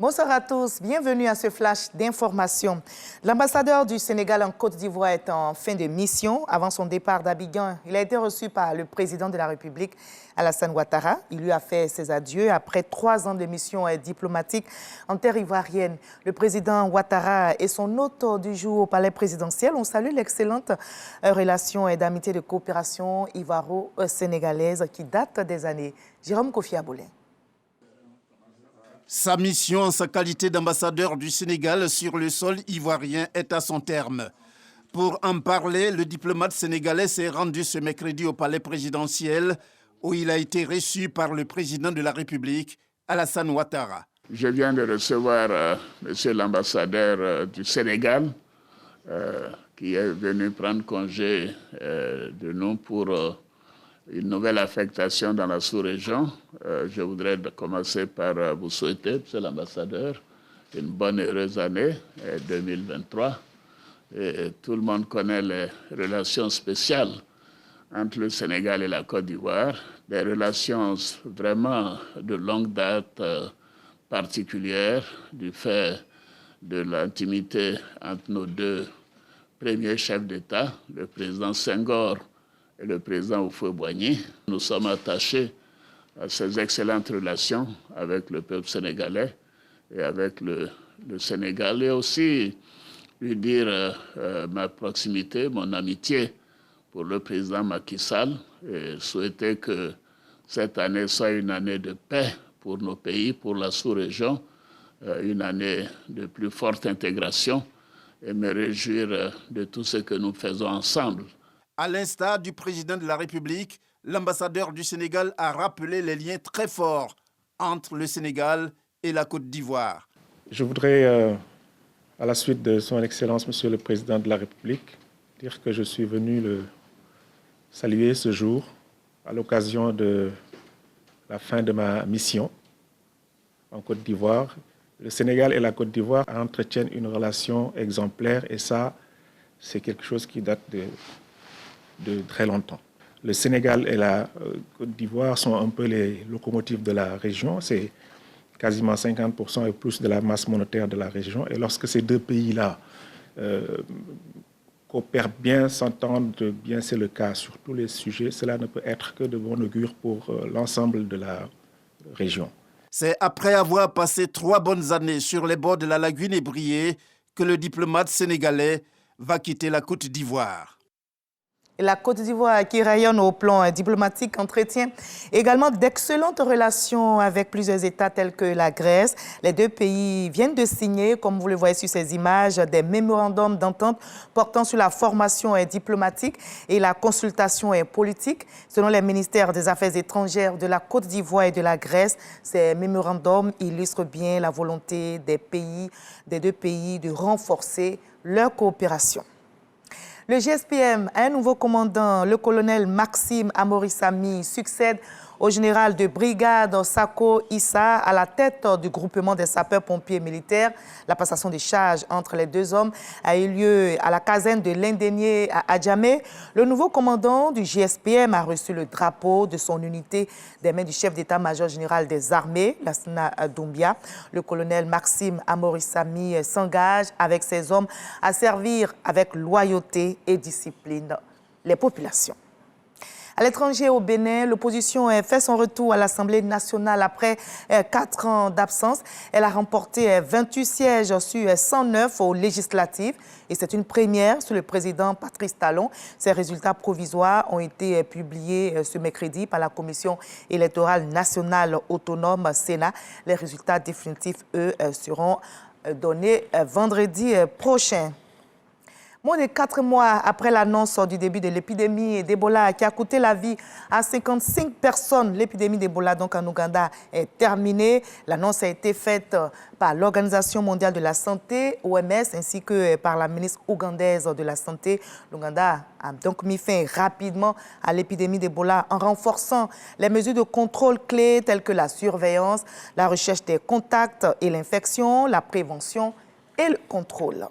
Bonsoir à tous, bienvenue à ce flash d'information. L'ambassadeur du Sénégal en Côte d'Ivoire est en fin de mission. Avant son départ d'Abidjan, il a été reçu par le président de la République, Alassane Ouattara. Il lui a fait ses adieux après 3 ans de mission diplomatique en terre ivoirienne. Le président Ouattara et son hôte du jour au palais présidentiel ont salué l'excellente relation d'amitié et de coopération ivoiro-sénégalaise qui date des années. Jérôme Kofi Aboulin. Sa mission en sa qualité d'ambassadeur du Sénégal sur le sol ivoirien est à son terme. Pour en parler, le diplomate sénégalais s'est rendu ce mercredi au palais présidentiel où il a été reçu par le président de la République, Alassane Ouattara. Je viens de recevoir monsieur l'ambassadeur du Sénégal qui est venu prendre congé de nous pour une nouvelle affectation dans la sous-région. Je voudrais commencer par vous souhaiter, monsieur l'ambassadeur, une bonne et heureuse année 2023. Et tout le monde connaît les relations spéciales entre le Sénégal et la Côte d'Ivoire, des relations vraiment de longue date particulières du fait de l'intimité entre nos deux premiers chefs d'État, le président Senghor et le président Houphouët-Boigny. Nous sommes attachés à ces excellentes relations avec le peuple sénégalais et avec le Sénégal, et aussi lui dire ma proximité, mon amitié pour le président Macky Sall, et souhaiter que cette année soit une année de paix pour nos pays, pour la sous-région, une année de plus forte intégration, et me réjouir de tout ce que nous faisons ensemble. À l'instar du président de la République, l'ambassadeur du Sénégal a rappelé les liens très forts entre le Sénégal et la Côte d'Ivoire. Je voudrais, à la suite de son Excellence, Monsieur le Président de la République, dire que je suis venu le saluer ce jour à l'occasion de la fin de ma mission en Côte d'Ivoire. Le Sénégal et la Côte d'Ivoire entretiennent une relation exemplaire, et ça, c'est quelque chose qui date de très longtemps. Le Sénégal et la Côte d'Ivoire sont un peu les locomotives de la région. C'est quasiment 50% et plus de la masse monétaire de la région. Et lorsque ces deux pays-là coopèrent bien, s'entendent bien, c'est le cas sur tous les sujets, cela ne peut être que de bon augure pour l'ensemble de la région. C'est après avoir passé 3 bonnes années sur les bords de la lagune ébriée que le diplomate sénégalais va quitter la Côte d'Ivoire. La Côte d'Ivoire, qui rayonne au plan diplomatique, entretient également d'excellentes relations avec plusieurs États tels que la Grèce. Les deux pays viennent de signer, comme vous le voyez sur ces images, des mémorandums d'entente portant sur la formation diplomatique et la consultation politique. Selon les ministères des Affaires étrangères de la Côte d'Ivoire et de la Grèce, ces mémorandums illustrent bien la volonté des deux pays de renforcer leur coopération. Le GSPM a un nouveau commandant, le colonel Maxime Amorissami, succède au général de brigade Sako Issa à la tête du groupement des sapeurs-pompiers militaires. La passation des charges entre les deux hommes a eu lieu à la caserne de l'Indénié à Adjamé. Le nouveau commandant du GSPM a reçu le drapeau de son unité des mains du chef d'état-major général des armées, Lassana Doumbia. Le colonel Maxime Amorissami s'engage avec ses hommes à servir avec loyauté et discipline les populations. À l'étranger, au Bénin, l'opposition fait son retour à l'Assemblée nationale après 4 ans d'absence. Elle a remporté 28 sièges sur 109 aux législatives. Et c'est une première sur le président Patrice Talon. Ces résultats provisoires ont été publiés ce mercredi par la Commission électorale nationale autonome Sénat. Les résultats définitifs, eux, seront donnés vendredi prochain. Moins de 4 mois après l'annonce du début de l'épidémie d'Ebola qui a coûté la vie à 55 personnes, l'épidémie d'Ebola donc en Ouganda est terminée. L'annonce a été faite par l'Organisation mondiale de la santé, OMS, ainsi que par la ministre ougandaise de la Santé. L'Ouganda a donc mis fin rapidement à l'épidémie d'Ebola en renforçant les mesures de contrôle clés telles que la surveillance, la recherche des contacts et l'infection, la prévention et le contrôle.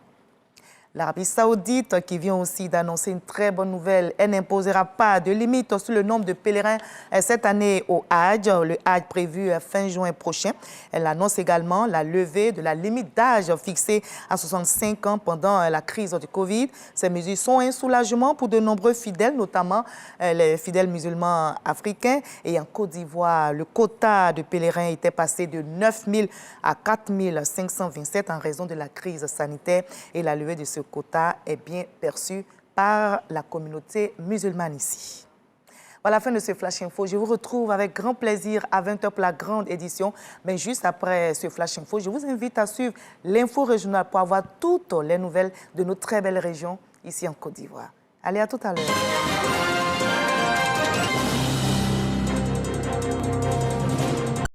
L'Arabie Saoudite, qui vient aussi d'annoncer une très bonne nouvelle, elle n'imposera pas de limite sur le nombre de pèlerins cette année au Hajj, le Hajj prévu fin juin prochain. Elle annonce également la levée de la limite d'âge fixée à 65 ans pendant la crise du Covid. Ces mesures sont un soulagement pour de nombreux fidèles, notamment les fidèles musulmans africains. Et en Côte d'Ivoire, le quota de pèlerins était passé de 9 000 à 4 527 en raison de la crise sanitaire. Et la levée de ce quota est bien perçue par la communauté musulmane ici. Voilà la fin de ce Flash Info. Je vous retrouve avec grand plaisir à 20h pour la grande édition. Mais juste après ce Flash Info, je vous invite à suivre l'info régionale pour avoir toutes les nouvelles de nos très belles régions ici en Côte d'Ivoire. Allez, à tout à l'heure.